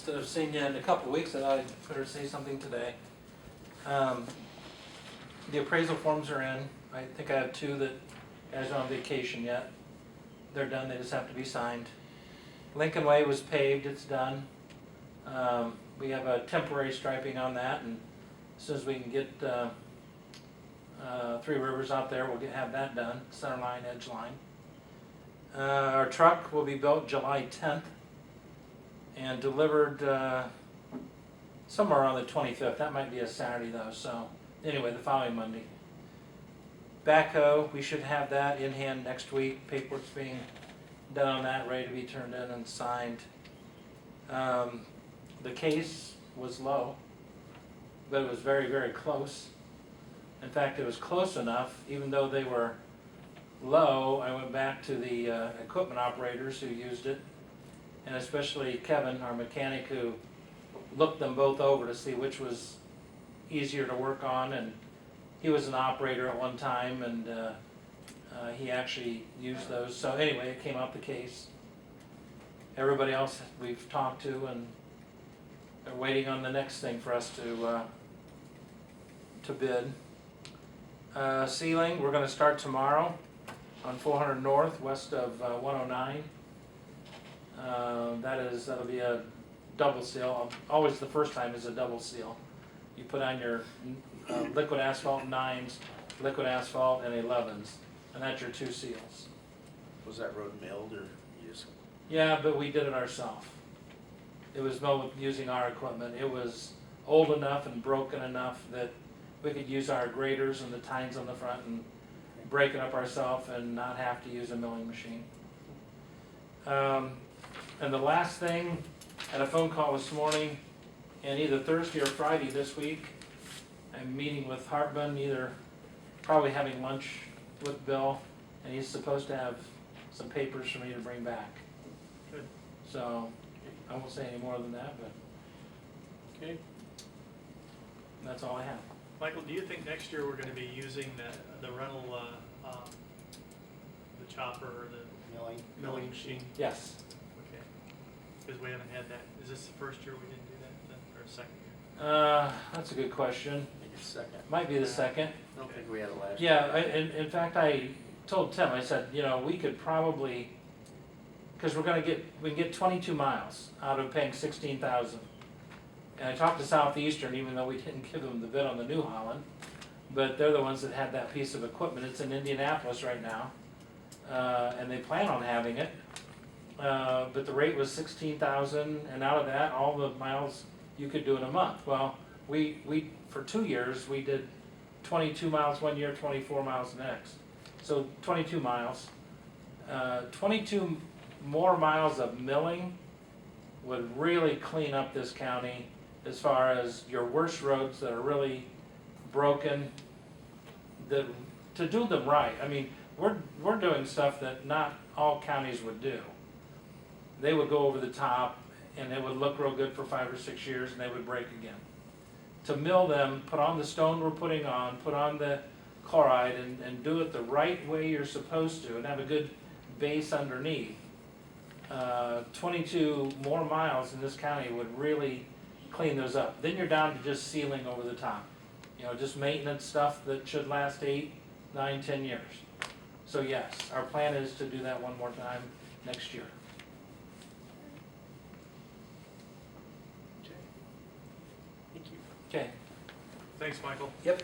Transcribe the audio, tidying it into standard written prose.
instead of seeing you in a couple of weeks, I thought I'd better say something today. The appraisal forms are in. I think I have two that guys are on vacation yet. They're done, they just have to be signed. Lincoln Way was paved, it's done. We have a temporary striping on that, and as soon as we can get Three Rivers out there, we'll have that done, center line, edge line. Our truck will be built July 10th and delivered somewhere around the 25th. That might be a Saturday though, so anyway, the following Monday. Backhoe, we should have that in hand next week. Paperwork's being done on that, ready to be turned in and signed. The case was low, but it was very, very close. In fact, it was close enough, even though they were low, I went back to the equipment operators who used it, and especially Kevin, our mechanic, who looked them both over to see which was easier to work on, and he was an operator at one time, and he actually used those. So anyway, it came out the case. Everybody else we've talked to, and they're waiting on the next thing for us to bid. Sealing, we're going to start tomorrow on 400 North, west of 109. That'll be a double seal. Always the first time is a double seal. You put on your liquid asphalt 9s, liquid asphalt, and 11s, and that's your two seals. Was that road milled or you just? Yeah, but we did it ourselves. It was milled using our equipment. It was old enough and broken enough that we could use our graders and the tines on the front and break it up ourselves and not have to use a milling machine. And the last thing, I had a phone call this morning, and either Thursday or Friday this week, I'm meeting with Hartman, probably having lunch with Bill, and he's supposed to have some papers for me to bring back. Good. So I won't say any more than that, but Okay. that's all I have. Michael, do you think next year we're going to be using the rental, the chopper or the milling machine? Yes. Okay. Because we haven't had that. Is this the first year we didn't do that, then, or second year? That's a good question. I think it's second. Might be the second. I don't think we had it last year. Yeah, in fact, I told Tim, I said, we could probably, because we can get 22 miles out of paying 16,000. And I talked to Southeastern, even though we didn't give them the bid on the New Holland, but they're the ones that had that piece of equipment. It's in Indianapolis right now, and they plan on having it. But the rate was 16,000, and out of that, all the miles you could do in a month. Well, we for 2 years we did 22 miles one year, 24 miles the next. So 22 miles, 22 more miles of milling would really clean up this county as far as your worst roads that are really broken. To do them right, I mean, we're doing stuff that not all counties would do. They would go over the top, and it would look real good for 5 or 6 years, and they would break again. To mill them, put on the stone we're putting on, put on the chloride, and do it the right way you're supposed to, and have a good base underneath. 22 more miles in this county would really clean those up. Then you're down to just sealing over the top. Just maintenance stuff that should last 8, 9, 10 years. So yes, our plan is to do that one more time next year. Okay. Thank you. Okay. Thanks, Michael. Yep.